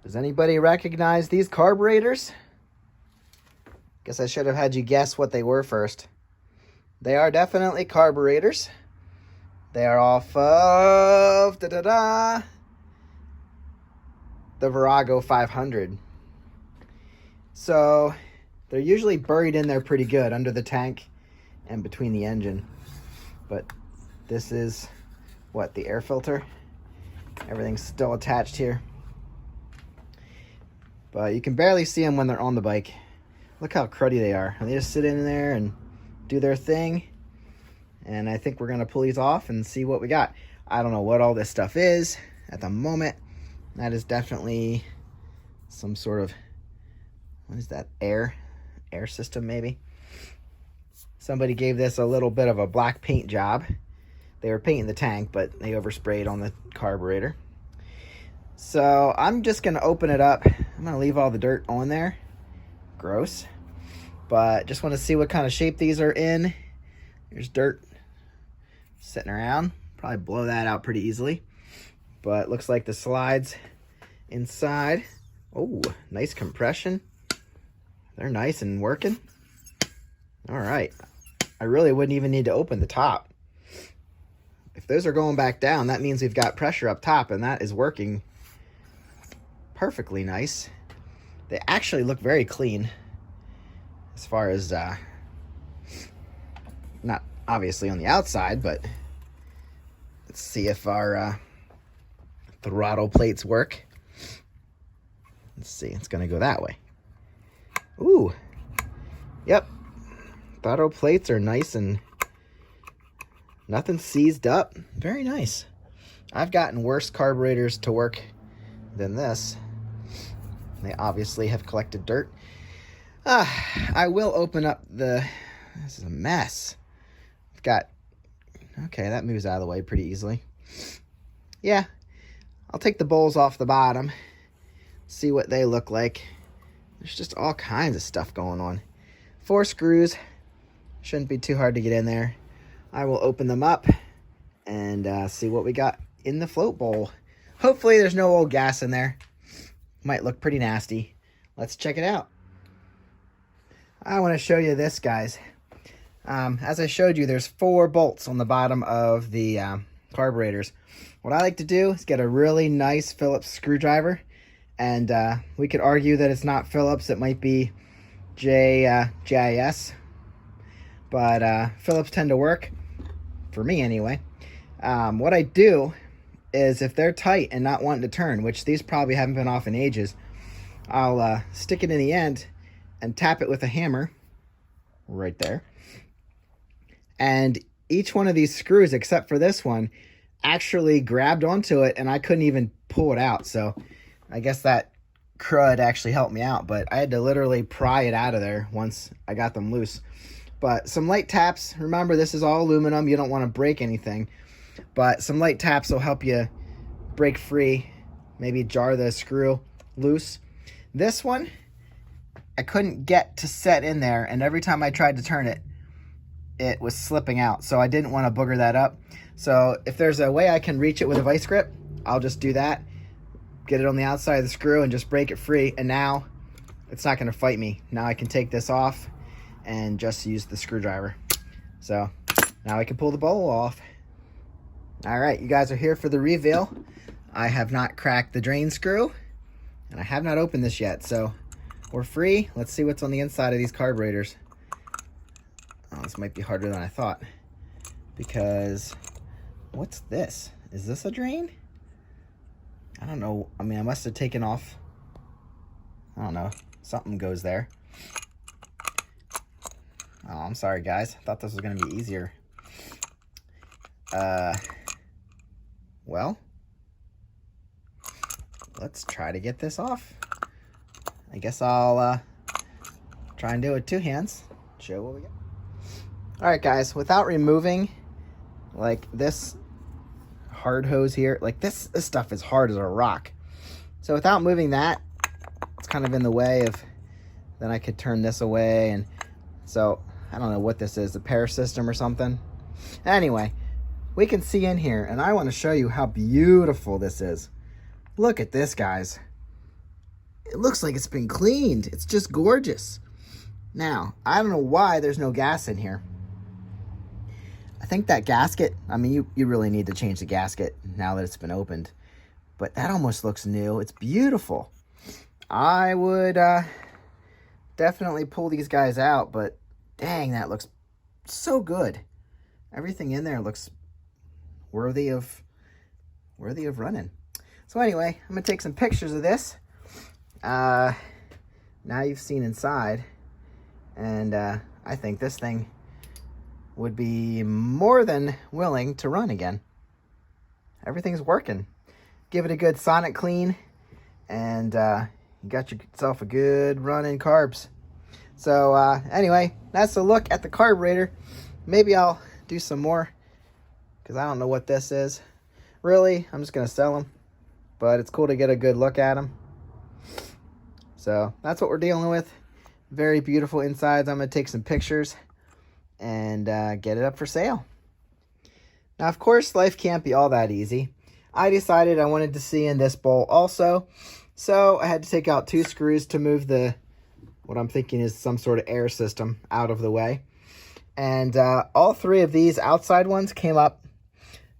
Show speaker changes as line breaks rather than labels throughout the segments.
Does anybody recognize these carburetors? Guess I should have had you guess what they were first. They are definitely carburetors. They are off of the Virago 500. So they're usually buried in there pretty good under the tank and between the engine. But this is what, the air filter? Everything's still attached here. But you can barely see them when they're on the bike. Look how cruddy they are. They just sit in there and do their thing. And I think we're going to pull these off and see what we got. I don't know what all this stuff is at the moment. That is definitely some sort of, what is that, air system maybe? Somebody gave this a little bit of a black paint job. They were painting the tank, but they oversprayed on the carburetor. So I'm just going to open it up. I'm going to leave all the dirt on there. Gross. But just want to see what kind of shape these are in. There's dirt sitting around. Probably blow that out pretty easily. But looks like the slides inside. Oh, nice compression. They're nice and working. All right. I really wouldn't even need to open the top. If those are going back down, that means we've got pressure up top, and that is working perfectly nice. They actually look very clean as far as, not obviously on the outside, but let's see if our throttle plates work. Let's see, it's going to go that way. Ooh, yep. Throttle plates are nice and nothing seized up. Very nice. I've gotten worse carburetors to work than this. They obviously have collected dirt. I will open up the... This is a mess. I've got... Okay, that moves out of the way pretty easily. Yeah, I'll take the bowls off the bottom. See what they look like. There's just all kinds of stuff going on. 4 screws. Shouldn't be too hard to get in there. I will open them up and see what we got in the float bowl. Hopefully there's no old gas in there. Might look pretty nasty. Let's check it out. I want to show you this, guys. As I showed you, there's 4 bolts on the bottom of the carburetors. What I like to do is get a really nice Phillips screwdriver. And we could argue that it's not Phillips. It might be JIS. But Phillips tend to work, for me anyway. What I do is if they're tight and not wanting to turn, which these probably haven't been off in ages, I'll stick it in the end and tap it with a hammer right there. And each one of these screws, except for this one, actually grabbed onto it and I couldn't even pull it out. So I guess that crud actually helped me out, but I had to literally pry it out of there once I got them loose. But some light taps. Remember, this is all aluminum. You don't want to break anything. But some light taps will help you break free. Maybe jar the screw loose. This one, I couldn't get to set in there. And every time I tried to turn it, it was slipping out. So I didn't want to booger that up. So if there's a way I can reach it with a vice grip, I'll just do that. Get it on the outside of the screw and just break it free. And now it's not going to fight me. Now I can take this off and just use the screwdriver. So now I can pull the bowl off. All right, you guys are here for the reveal. I have not cracked the drain screw and I have not opened this yet. So we're free. Let's see what's on the inside of these carburetors. Oh, this might be harder than I thought, because what's this? Is this a drain? I don't know. I mean, I must have taken off. I don't know. Something goes there. Oh, I'm sorry, guys. I thought this was going to be easier. Well, let's try to get this off. I guess I'll try and do it with 2 hands. Show what we got. All right, guys. Without removing, like, this hard hose here, like this stuff is hard as a rock. So without moving that, it's kind of in the way of. Then I could turn this away, and so I don't know what this is, a pair system or something. Anyway, we can see in here, and I want to show you how beautiful this is. Look at this, guys. It looks like it's been cleaned. It's just gorgeous. Now, I don't know why there's no gas in here. I think that gasket, I mean, you really need to change the gasket now that it's been opened. But that almost looks new. It's beautiful. I would definitely pull these guys out, but dang, that looks so good. Everything in there looks worthy of running. So anyway, I'm gonna take some pictures of this. Now you've seen inside, and I think this thing would be more than willing to run again. Everything's working. Give it a good sonic clean, and you got yourself a good run in carbs. So anyway, that's a look at the carburetor. Maybe I'll do some more, because I don't know what this is. Really, I'm just going to sell them. But it's cool to get a good look at them. So that's what we're dealing with. Very beautiful insides. I'm going to take some pictures and get it up for sale. Now, of course, life can't be all that easy. I decided I wanted to see in this bowl also. So I had to take out 2 screws to move what I'm thinking is some sort of air system out of the way. And all 3 of these outside ones came up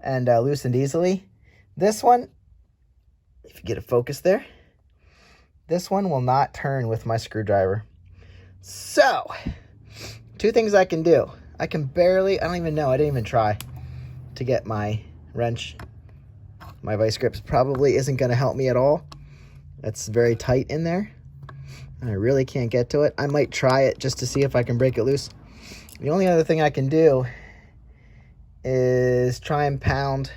and loosened easily. This one, if you get a focus there, this one will not turn with my screwdriver. So, 2 things I can do. I don't even know, I didn't even try to get my wrench. My vice grips probably isn't going to help me at all. It's very tight in there. I really can't get to it. I might try it just to see if I can break it loose. The only other thing I can do is try and pound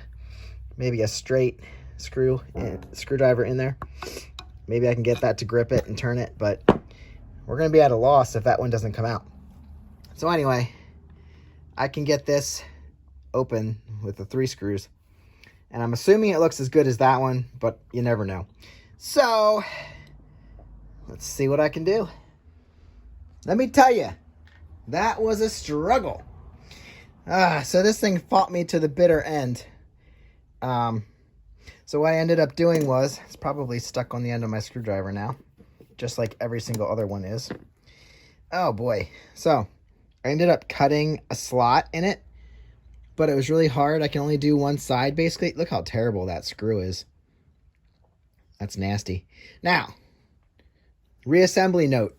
maybe a straight screwdriver in there. Maybe I can get that to grip it and turn it, but we're going to be at a loss if that one doesn't come out. So anyway, I can get this open with the 3 screws. And I'm assuming it looks as good as that one, but you never know. So, let's see what I can do. Let me tell you, that was a struggle. So this thing fought me to the bitter end. So what I ended up doing was, it's probably stuck on the end of my screwdriver now, just like every single other one is. Oh boy. So I ended up cutting a slot in it, but it was really hard. I can only do one side basically. Look how terrible that screw is. That's nasty. Now, reassembly note.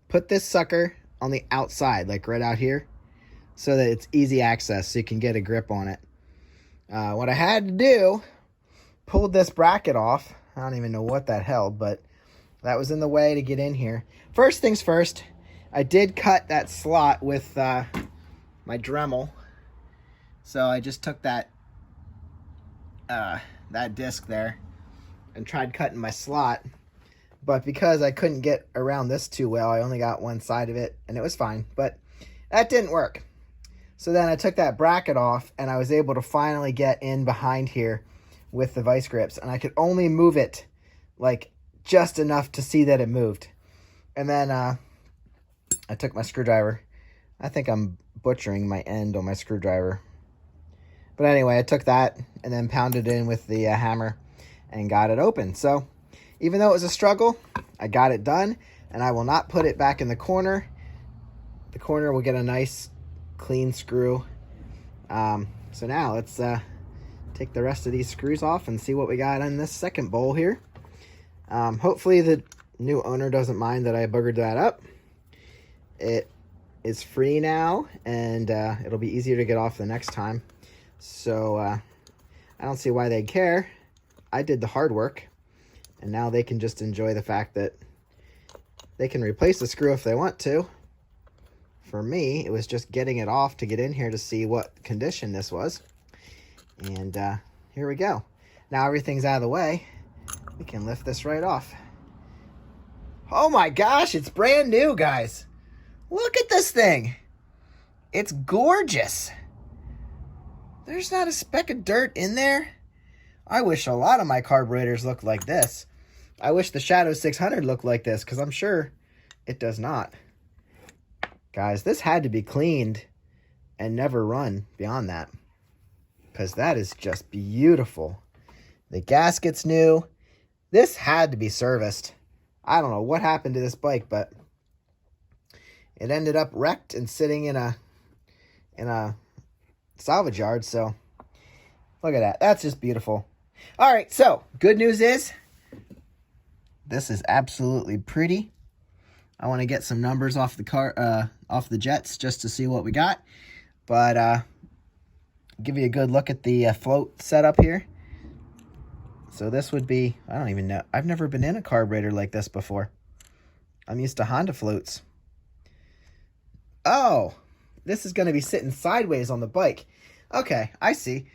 Put this sucker on the outside, like right out here, so that it's easy access, so you can get a grip on it. What I had to do, pulled this bracket off. I don't even know what that held, but that was in the way to get in here. First things first, I did cut that slot with my Dremel. So I just took that disc there and tried cutting my slot. But because I couldn't get around this too well, I only got one side of it, and it was fine. But that didn't work. So then I took that bracket off, and I was able to finally get in behind here with the vice grips. And I could only move it, like, just enough to see that it moved. And then I took my screwdriver. I think I'm butchering my end on my screwdriver. But anyway, I took that and then pounded it in with the hammer and got it open. So even though it was a struggle, I got it done, and I will not put it back in the corner. The corner will get a nice clean screw. So now let's take the rest of these screws off and see what we got in this second bowl here. Hopefully the new owner doesn't mind that I boogered that up. It is free now, and it'll be easier to get off the next time. So I don't see why they'd care. I did the hard work. And now they can just enjoy the fact that they can replace the screw if they want to. For me, it was just getting it off to get in here to see what condition this was. And here we go. Now everything's out of the way. We can lift this right off. Oh my gosh, it's brand new, guys. Look at this thing. It's gorgeous. There's not a speck of dirt in there. I wish a lot of my carburetors looked like this. I wish the Shadow 600 looked like this, because I'm sure it does not. Guys, this had to be cleaned and never run beyond that, because that is just beautiful. The gasket's new. This had to be serviced. I don't know what happened to this bike, but it ended up wrecked and sitting in a salvage yard. So look at that. That's just beautiful. All right, so good news is this is absolutely pretty. I want to get some numbers off the jets just to see what we got. But give you a good look at the float setup here. So this would be, I don't even know. I've never been in a carburetor like this before. I'm used to Honda floats. Oh, this is going to be sitting sideways on the bike. Okay, I see.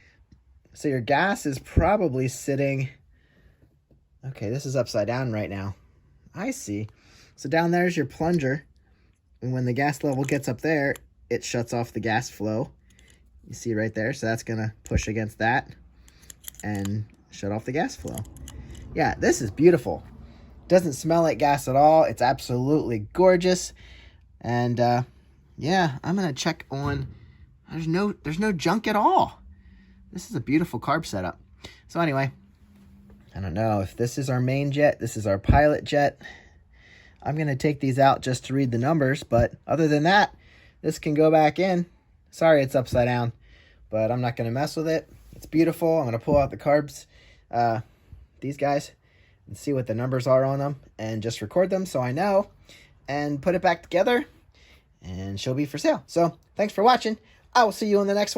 So your gas is probably sitting... Okay, this is upside down right now. I see. So down there's your plunger. And when the gas level gets up there, it shuts off the gas flow. You see right there? So that's going to push against that and shut off the gas flow. Yeah, this is beautiful. Doesn't smell like gas at all. It's absolutely gorgeous. And yeah, I'm going to check on... There's no junk at all. This is a beautiful carb setup. So anyway, I don't know if this is our main jet. This is our pilot jet. I'm going to take these out just to read the numbers. But other than that, this can go back in. Sorry it's upside down, but I'm not going to mess with it. It's beautiful. I'm going to pull out the carbs, these guys, and see what the numbers are on them and just record them so I know and put it back together and she'll be for sale. So thanks for watching. I will see you in the next one.